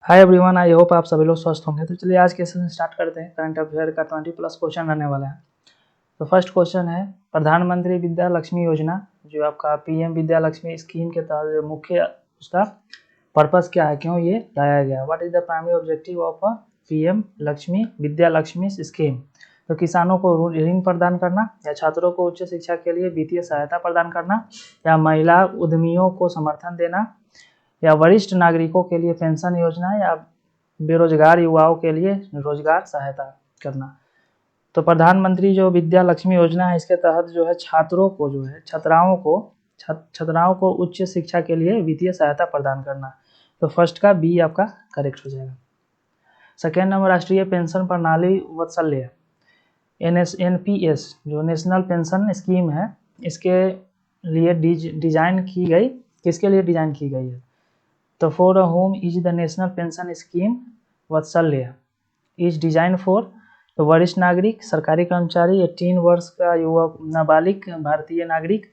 Hi everyone, I hope आप सभी लोग स्वस्थ होंगे। तो चलिए आज के सेशन स्टार्ट करते हैं। करंट अफेयर का 20+ क्वेश्चन रहने वाला है। तो फर्स्ट क्वेश्चन है, प्रधानमंत्री विद्या लक्ष्मी योजना जो आपका पीएम विद्या लक्ष्मी स्कीम के तहत मुख्य उसका पर्पस क्या है, क्यों ये लाया गया। What is the primary objective of PM Lakshmi Vidya Lakshmi scheme. तो किसानों को ऋण प्रदान करना, या छात्रों को उच्च शिक्षा के लिए वित्तीय सहायता प्रदान करना, या महिला उद्यमियों को समर्थन देना, या वरिष्ठ नागरिकों के लिए पेंशन योजना, या बेरोजगार युवाओं के लिए रोजगार सहायता करना। तो प्रधानमंत्री जो विद्या लक्ष्मी योजना है, इसके तहत जो है छात्रों को जो है छात्राओं को उच्च शिक्षा के लिए वित्तीय सहायता प्रदान करना। तो फर्स्ट का बी आपका करेक्ट हो जाएगा। सेकेंड नंबर, राष्ट्रीय पेंशन प्रणाली वात्सल्य NPS जो नेशनल पेंशन स्कीम है, इसके लिए डिजाइन की गई, किसके लिए डिजाइन की गई है। तो for home is the national pension scheme वात्सल्य इज डिजाइन फॉर। तो वरिष्ठ नागरिक, सरकारी कर्मचारी, 18 वर्ष का युवक, नाबालिग भारतीय नागरिक,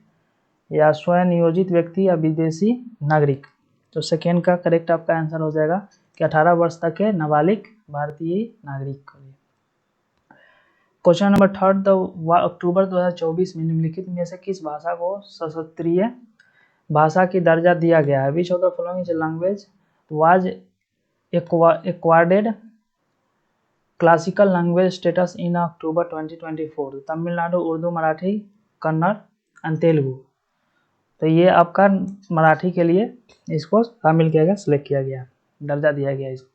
या स्वयं नियोजित व्यक्ति, या विदेशी नागरिक। तो सेकेंड का करेक्ट आपका आंसर हो जाएगा कि 18 वर्ष तक के नाबालिग भारतीय नागरिक के लिए। Question number third, the October 2024 में निम्नलिखित में से किस भाषा को सशस्त्रीय भाषा की दर्जा दिया गया है। Which of the following language was accorded classical language status in October 2024। Tamil Nadu, Urdu, Marathi, Kannada and Telugu. तो ये आपका मराठी के लिए इसको शामिल किया गया, सिलेक्ट किया गया, दर्जा दिया गया इसको।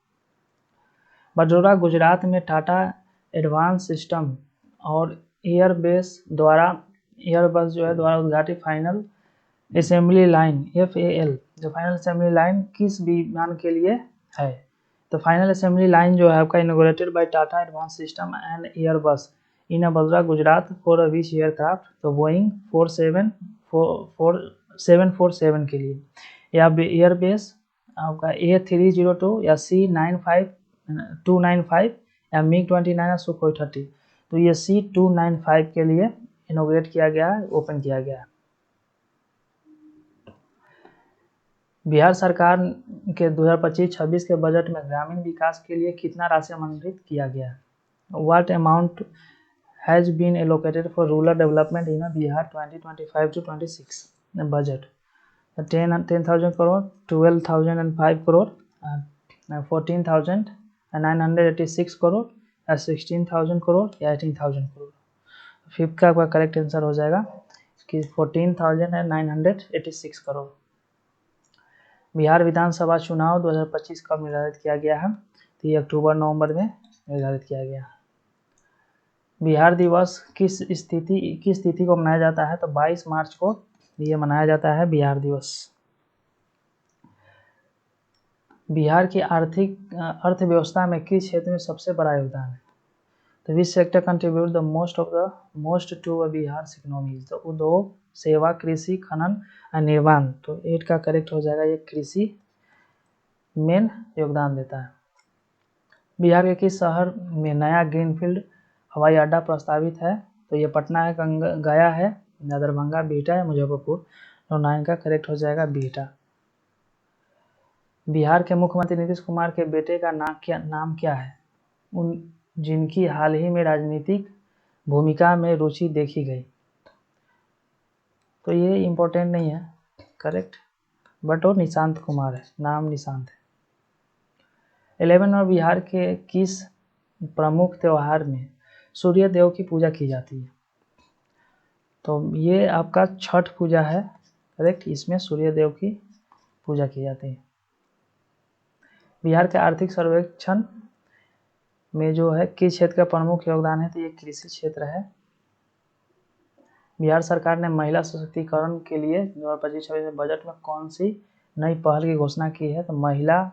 बडोरा गुजरात में टाटा एडवांस सिस्टम और एयरबस द्वारा उद्घाटित फाइनल असेंबली लाइन FAL जो फाइनल असेंबली लाइन किस विमान के लिए है। तो फाइनल असेंबली लाइन जो है आपका inaugurated by Tata advance system and Airbus in Badora Gujarat for which aircraft. तो बोइंग 747 के लिए, या एयरबेस आपका A302 या C295 या MiG-29 या सुखोई 30। तो ये C295 के लिए इनोग्रेट किया गया है, ओपन किया गया है। बिहार सरकार के 2025-26 के बजट में ग्रामीण विकास के लिए कितना राशि आवंटित किया गया है। What amount has been allocated for rural development in Bihar 2025-26 budget. 10,000 crore, 12,005 crore, 14,986 crore, या 16,000 करोड़, या 18,000 करोड़। फिफ्थ का आपका करेक्ट आंसर हो जाएगा कि 14,986 करोड़। बिहार विधानसभा चुनाव 2025 कब निर्धारित किया गया है। तो ये अक्टूबर-नवंबर में निर्धारित किया गया। बिहार दिवस किस तिथि को मनाया जाता है। तो 22 मार्च को ये मनाया जाता है बिहार दिवस। बिहार की अर्थव्यवस्था में किस क्षेत्र में सबसे बड़ा योगदान है। तो which sector contribute the most to Bihar economy. तो उद्योग, सेवा, कृषि, खनन और निर्माण। तो 8 का करेक्ट हो जाएगा, ये कृषि मेन योगदान देता है। बिहार के किस शहर में नया ग्रीनफील्ड हवाई अड्डा प्रस्तावित है। तो ये पटना है, गया है, या दरभंगा, बिहटा है, मुजफ्फरपुर। तो 9 का करेक्ट हो जाएगा बिहटा। बिहार के मुख्यमंत्री नीतीश कुमार के बेटे का नाम क्या है, जिनकी हाल ही में राजनीतिक भूमिका में रुचि देखी गई। तो ये इम्पोर्टेंट नहीं है करेक्ट, बट वो निशांत कुमार है, नाम निशांत है। 11 और बिहार के किस प्रमुख त्योहार में सूर्य देव की पूजा की जाती है। तो ये आपका छठ पूजा है करेक्ट, इसमें सूर्य देव की पूजा की जाती है। बिहार के आर्थिक सर्वेक्षण में जो है किस क्षेत्र का प्रमुख योगदान है। तो ये कृषि क्षेत्र है। बिहार सरकार ने महिला सशक्तिकरण के लिए 2025-26 बजट में कौन सी नई पहल की घोषणा की है। तो महिला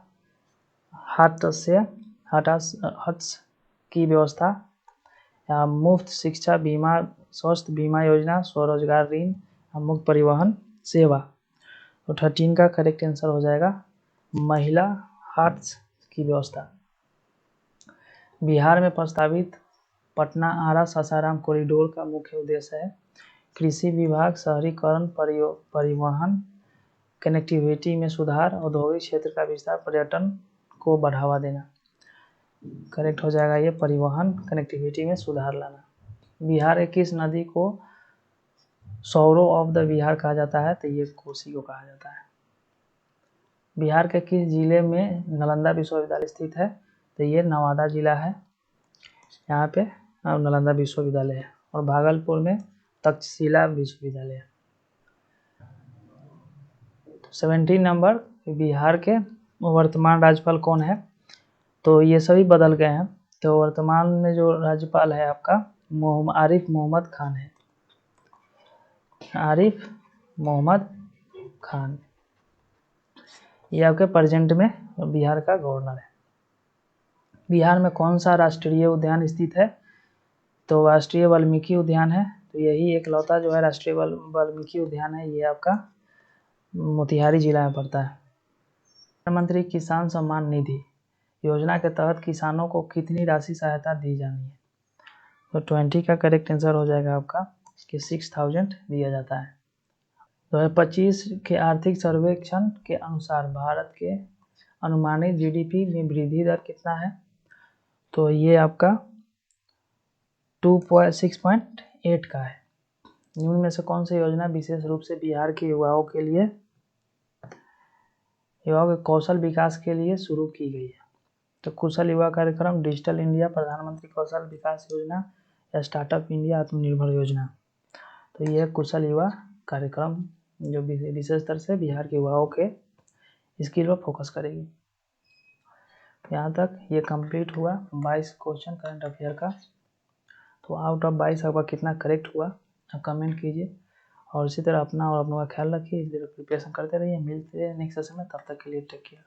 हट्स की व्यवस्था, या मुफ्त शिक्षा, बीमा, स्वास्थ्य बीमा योजना, स्वरोजगार ऋण, मुक्त परिवहन सेवा। तो 13 का करेक्ट आंसर हो जाएगा महिला हट्स की व्यवस्था। बिहार में प्रस्तावित पटना आरा सासाराम कॉरिडोर का मुख्य उद्देश्य है कृषि विभाग, शहरीकरण, परिवहन, कनेक्टिविटी में सुधार, औद्योगिक क्षेत्र का विस्तार, पर्यटन को बढ़ावा देना। करेक्ट हो जाएगा ये, परिवहन कनेक्टिविटी में सुधार लाना। बिहार के किस नदी को सौरों ऑफ द बिहार कहा जाता है? तो ये कोसी को कहा जाता है। बिहार के किस जिले में नालंदा विश्वविद्यालय स्थित है? तो ये नवादा जिला है, यहाँ पे नालंदा विश्वविद्यालय है। और भागलपुर में तक्षशिला विश्वविद्यालय है। 17 नंबर, बिहार के वर्तमान राज्यपाल कौन है? तो ये सभी बदल गए हैं। तो वर्तमान में जो राज्यपाल है आपका आरिफ मोहम्मद खान है। आरिफ मोहम्मद खान, ये आपके प्रेजेंट में बिहार का गवर्नर है। बिहार में कौन सा राष्ट्रीय उद्यान स्थित है? तो राष्ट्रीय वाल्मीकि उद्यान है। तो यही एकलौता जो है राष्ट्रीय वाल्मीकि उद्यान है, ये आपका मोतिहारी जिला में पड़ता है। प्रधानमंत्री किसान सम्मान निधि योजना के तहत किसानों को कितनी राशि सहायता दी जानी है? तो 20 का करेक्ट आंसर हो जाएगा आपका कि 6000 दिया जाता है। 2025 के आर्थिक सर्वेक्षण के अनुसार भारत के अनुमानित जीडीपी में वृद्धि दर कितना है? तो ये आपका 6.8 का है। निम्न में से कौन सी योजना विशेष रूप से बिहार के युवाओं के कौशल विकास के लिए शुरू की गई है? तो कुशल युवा कार्यक्रम, डिजिटल इंडिया, प्रधानमंत्री कौशल विकास योजना या स्टार्टअप इंडिया आत्मनिर्भर योजना? तो यह कुशल युवा कार्यक्रम जो विशेष तरह से बिहार के युवाओं के स्किल पर फोकस करेगी। यहाँ तक ये कंप्लीट हुआ 22 क्वेश्चन करंट अफेयर का। तो आउट ऑफ 22 आपका कितना करेक्ट हुआ आप कमेंट कीजिए, और इसी तरह अपना और अपनों का ख्याल रखिए। इसी तरह प्रिपरेशन करते रहिए। मिलते हैं नेक्स्ट सेशन में, तब तक के लिए टेक केयर।